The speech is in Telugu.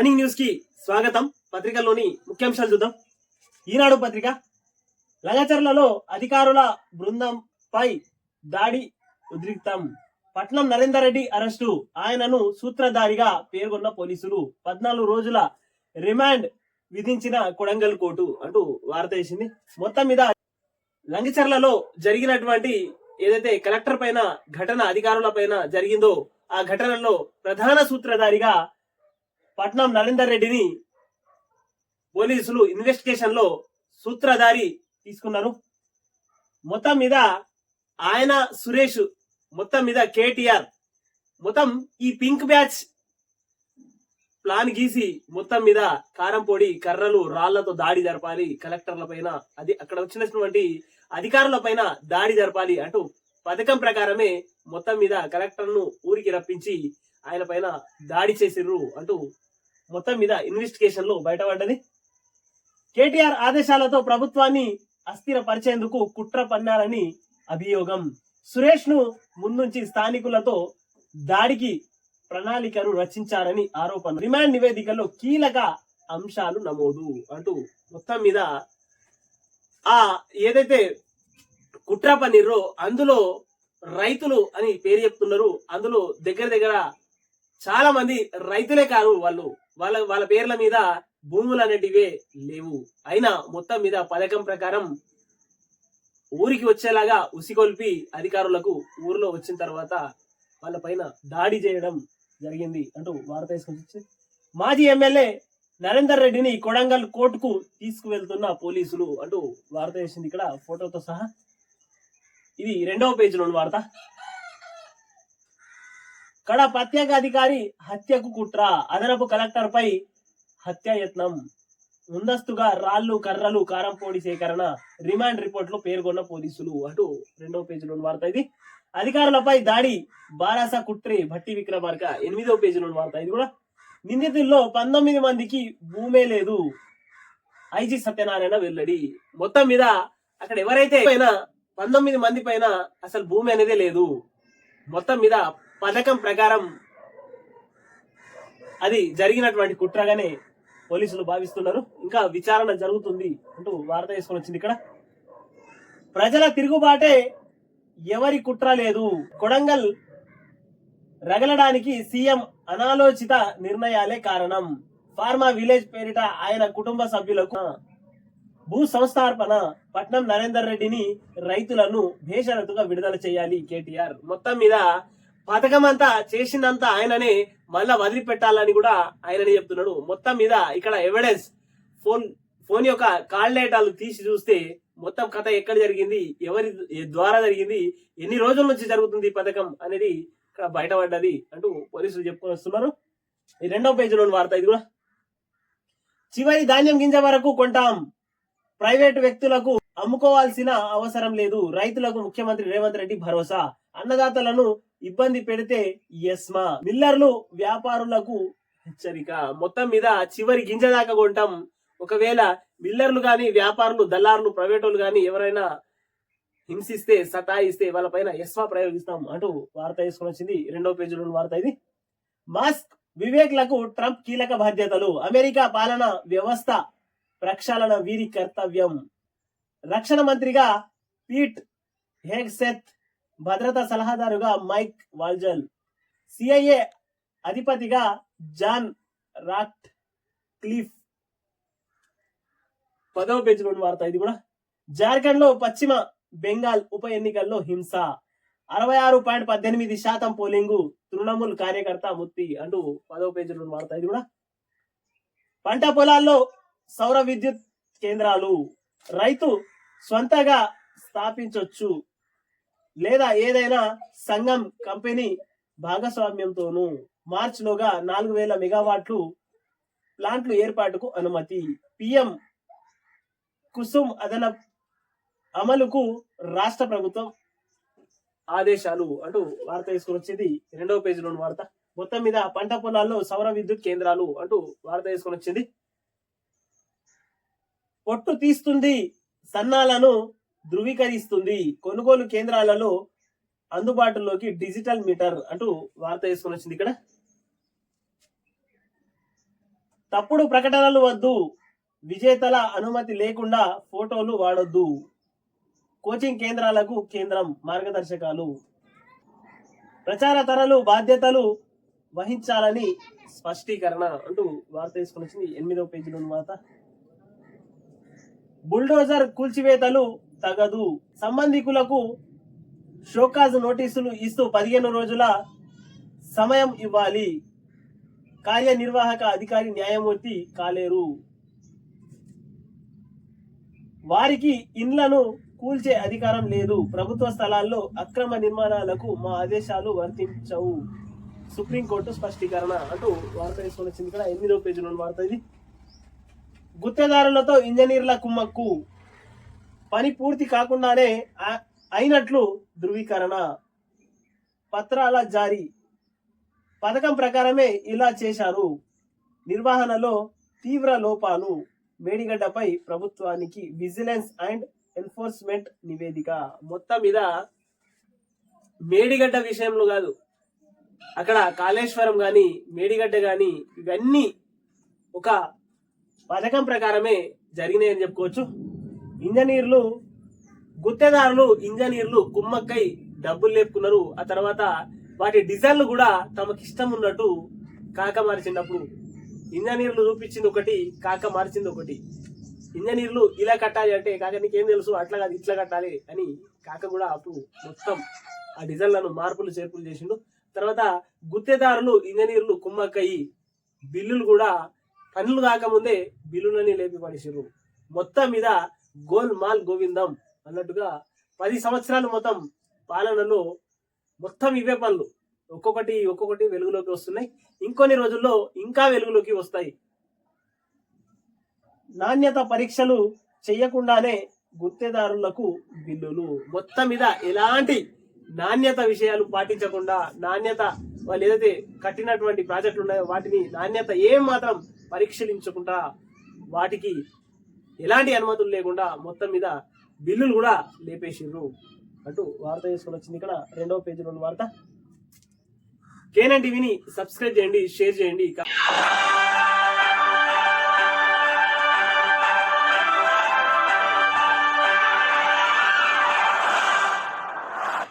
మార్నింగ్ న్యూస్ కి స్వాగతం. పత్రికల్లోని ముఖ్యాంశాలు చూద్దాం. ఈనాడు పత్రిక, లగచర్లలో అధికారుల బృందంపై దాడి ఉద్రిక్తం. పట్నం నరేందర్ రెడ్డి అరెస్టు, ఆయనను సూత్రధారిగా పేర్కొన్న పోలీసులు. 14 రోజుల రిమాండ్ విధించిన కొడంగల్ కోర్టు అంటూ వార్త వేసింది. మొత్తం మీద లంగచర్లలో జరిగినటువంటి ఏదైతే కలెక్టర్ పైన ఘటన అధికారుల పైన జరిగిందో ఆ ఘటనలో ప్రధాన సూత్రధారిగా పట్నం నరేందర్ రెడ్డిని పోలీసులు ఇన్వెస్టిగేషన్ లో సూత్రధారి తీసుకున్నారు. మొత్తం మీద ఆయన సురేష్, మొత్తం మీద కేటీఆర్ మొత్తం ఈ పింక్ బ్యాచ్ ప్లాన్ గీసి మొత్తం మీద కారం పొడి, కర్రలు, రాళ్లతో దాడి జరపాలి, కలెక్టర్ల పైన అది అక్కడ వచ్చినటువంటి అధికారుల పైన దాడి జరపాలి అంటూ పథకం ప్రకారమే మొత్తం మీద కలెక్టర్ ను ఊరికి రప్పించి ఆయన పైన దాడి చేసిర్రు అంటూ మొత్తం మీద ఇన్వెస్టిగేషన్ లో బయటపడ్డది. కేటీఆర్ ఆదేశాలతో ప్రభుత్వాన్ని అస్థిరపరిచేందుకు కుట్ర పన్నారని అభియోగం. సురేష్ ను ముందుంచి స్థానికులతో దాడికి ప్రణాళికను రచించారని ఆరోపణ. రిమాండ్ నివేదికలో కీలక అంశాలు నమోదు అంటూ మొత్తం మీద ఆ ఏదైతే కుట్ర పన్నీరో అందులో రైతులు అని పేరు చెప్తున్నారు. అందులో దగ్గర చాలా మంది రైతులే కాదు, వాళ్ళ పేర్ల మీద భూములు అనేటివే లేవు. అయినా మొత్తం మీద పథకం ప్రకారం ఊరికి వచ్చేలాగా ఉసిగొల్పి అధికారులకు ఊరిలో వచ్చిన తర్వాత వాళ్ళ పైన దాడి చేయడం జరిగింది అంటూ వార్త తీసుకొచ్చి, మాజీ ఎమ్మెల్యే నరేందర్ రెడ్డిని కొడంగల్ కోర్టుకు తీసుకువెళ్తున్న పోలీసులు అంటూ వార్త వేసింది. ఇక్కడ ఫోటోతో సహా. ఇది 2వ పేజీలోని వార్త. కడ ప్రత్యేక అధికారి హత్యకు కుట్ర, అదనపు కలెక్టర్ పై హత్యాయత్నం, ముందస్తుగా రాళ్లు, కర్రలు, కారంపొడి సేకరణ, రిమాండ్ రిపోర్ట్ లో పేర్కొన్న పోలీసులు అంటూ 2వ పేజీలోని వార్త. ఇది అధికారులపై దాడి, బారాస కుట్రి, భట్టి విక్రమార్క 8వ పేజీలోని వార్త. ఇది కూడా నిందితుల్లో 19 మందికి భూమే లేదు, ఐజీ సత్యనారాయణ వెల్లడి. మొత్తం మీద అక్కడ ఎవరైతే 19 మంది పైన అసలు భూమి అనేదే లేదు. మొత్తం మీద పథకం ప్రకారం అది జరిగినటువంటి కుట్రగానే పోలీసులు భావిస్తున్నారు. ఇంకా విచారణ జరుగుతుంది అంటూ వార్త తీసుకొని వచ్చింది. ఇక్కడ ప్రజల తిరుగుబాటే ఎవరి కుట్ర లేదు, కొడంగల్ రగలడానికి సీఎం అనాలోచిత నిర్ణయాలే కారణం, ఫార్మా విలేజ్ పేరిట ఆయన కుటుంబ సభ్యులకు భూ సంస్థార్పణ, పట్నం నరేందర్ రెడ్డిని రైతులను బేషరతుగా విడుదల చేయాలి కేటీఆర్. మొత్తం మీద పథకం అంతా చేసిందంతా ఆయననే, మళ్ళా వదిలిపెట్టాలని కూడా ఆయననే చెప్తున్నాడు. మొత్తం మీద ఇక్కడ ఎవిడెన్స్ ఫోన్ యొక్క కాల్ డేటాలు తీసి చూస్తే మొత్తం కథ ఎక్కడ జరిగింది, ఎవరి ద్వారా జరిగింది, ఎన్ని రోజుల నుంచి జరుగుతుంది ఈ పథకం అనేది ఇక్కడ బయటపడ్డది అంటూ పోలీసులు చెప్పుకొని వస్తున్నారు. ఈ 2వ పేజీలోని వార్త. ఇది కూడా చివరి ధాన్యం గింజ వరకు కొంటాం, ప్రైవేటు వ్యక్తులకు అమ్ముకోవాల్సిన అవసరం లేదు, రైతులకు ముఖ్యమంత్రి రేవంత్ రెడ్డి భరోసా, అన్నదాతలను ఇబ్బంది పెడితే యస్మా, మిల్లర్లు వ్యాపారులకు హెచ్చరిక. మొత్తం మీద చివరి గింజ దాకా కొంటాం, ఒకవేళ మిల్లర్లు గాని, వ్యాపారులు, దళారులు, ప్రైవేట్ వాళ్ళు గాని ఎవరైనా హింసిస్తే, సతాయిస్తే వాళ్ళ పైన యస్మా ప్రయోగిస్తాం అంటూ వార్త తీసుకొని వచ్చింది. 2వ పేజీలోని వార్త. ఇది మాస్క్ వివేక్లకు ట్రంప్ కీలక బాధ్యతలు, అమెరికా పాలన వ్యవస్థ ప్రక్షాళన వీరి కర్తవ్యం, రక్షణ మంత్రిగా పీట్ హెగ్సెత్, భద్రతా సలహాదారుగా మైక్ వాల్జల్, సిఐఏ అధిపతిగా జాన్ రాట్ క్లిఫ్. 10వ పేజీలోని వార్త. ఇది కూడా జార్ఖండ్ లో పశ్చిమ బెంగాల్ ఉప ఎన్నికల్లో హింస, 66.18% పోలింగు, తృణమూల్ కార్యకర్త ముత్తి అంటూ 10వ పేజీలోని వార్త. ఇది కూడా పంట పొలాల్లో సౌర విద్యుత్ కేంద్రాలు, రైతు స్వంతగా స్థాపించొచ్చు లేదా ఏదైనా సంఘం కంపెనీ భాగస్వామ్యంతోనూ, మార్చిలోగా 4000 మెగావాట్లు ప్లాంట్లు ఏర్పాటుకు అనుమతి, పిఎం కుసుమ్ అమలుకు రాష్ట్ర ప్రభుత్వం ఆదేశాలు అంటూ వార్త తీసుకొని వచ్చేది 2వ పేజీలోని వార్త. మొత్తం మీద పంట పొలాల్లో సౌర విద్యుత్ కేంద్రాలు అంటూ వార్త తీసుకొని వచ్చింది. పొట్టు తీస్తుంది, సన్నాలను ధృవీకరిస్తుంది, కొనుగోలు కేంద్రాలలో అందుబాటులోకి డిజిటల్ మీటర్ అంటూ వార్త తీసుకొని వచ్చింది. ఇక్కడ తప్పుడు ప్రకటనలు వద్దు, విజేతల అనుమతి లేకుండా ఫోటోలు వాడొద్దు, కోచింగ్ కేంద్రాలకు కేంద్రం మార్గదర్శకాలు, ప్రచారతరలు బాధ్యతలు వహించాలని స్పష్టీకరణ అంటూ వార్త తీసుకుని వచ్చింది 8వ పేజీలో వార్త. బుల్డోజర్ కూల్చివేతలు తగదు, సంబంధికులకు షోకాజ్ నోటీసులు ఇస్తూ 15 రోజుల సమయం ఇవ్వాలి, కార్యనిర్వాహక అధికారి న్యాయమూర్తి కాలేరు, వారికి ఇండ్లను కూల్చే అధికారం లేదు, ప్రభుత్వ స్థలాల్లో అక్రమ నిర్మాణాలకు మా ఆదేశాలు వర్తించవు, సుప్రీంకోర్టు స్పష్టీకరణ అంటూ వార్త తీసుకొని వచ్చింది. ఇక్కడ 8వ పేజీలో వార్త ఇది. గుత్తేదారులతో ఇంజనీర్ల కుమ్మక్కు, పని పూర్తి కాకుండానే అయినట్లు ధృవీకరణ, పత్రాల జారీ, పథకం ప్రకారమే ఇలా చేశారు, నిర్వహణలో తీవ్ర లోపాలు, మేడిగడ్డపై ప్రభుత్వానికి విజిలెన్స్ అండ్ ఎన్ఫోర్స్మెంట్ నివేదిక. మొత్తం మీద మేడిగడ్డ విషయంలో కాదు, అక్కడ కాళేశ్వరం గాని మేడిగడ్డ గాని ఇవన్నీ ఒక పథకం ప్రకారమే జరిగినాయని చెప్పుకోవచ్చు. గుత్తేదారులు ఇంజనీర్లు కుమ్మక్కై డబ్బులు లేపుకున్నారు. ఆ తర్వాత వాటి డిజైన్లు కూడా తమకి ఇష్టం ఉన్నట్టు కాక మార్చినప్పుడు ఇంజనీర్లు చూపించింది ఒకటి, కాక మార్చింది ఒకటి. ఇంజనీర్లు ఇలా కట్టాలి అంటే కాక నీకేం తెలుసు, అట్లా కాదు ఇట్లా కట్టాలి అని కాక కూడా అప్పుడు మొత్తం ఆ డిజైన్లను మార్పులు చేర్పులు చేసిండు. తర్వాత గుత్తేదారులు ఇంజనీర్లు కుమ్మక్కయి బిల్లులు కూడా పనులు కాకముందే బిల్లులని లేపి పడేసారు. మొత్తం మీద గోల్ మాల్ గోవిందం అన్నట్టుగా 10 సంవత్సరాలు మొత్తం పాలనలో మొత్తం ఇవే పనులు ఒక్కొక్కటి వెలుగులోకి వస్తున్నాయి. ఇంకొన్ని రోజుల్లో ఇంకా వెలుగులోకి వస్తాయి. నాణ్యత పరీక్షలు చేయకుండానే గుత్తేదారులకు బిల్లులు. మొత్తం మీద ఎలాంటి నాణ్యత విషయాలు పాటించకుండా, నాణ్యత వాళ్ళు ఏదైతే కట్టినటువంటి ప్రాజెక్టులు ఉన్నాయో వాటిని నాణ్యత ఏం మాత్రం పరీక్షించకుండా, వాటికి ఎలాంటి అనుమతులు లేకుండా మొత్తం మీద బిల్లులు కూడా లేపేసిర్రు అంటూ వార్త చేసుకొని వచ్చింది. ఇక్కడ 2వ పేజీలో వార్త. కేఎన్ఎన్ టీవీని సబ్స్క్రైబ్ చేయండి, షేర్ చేయండి.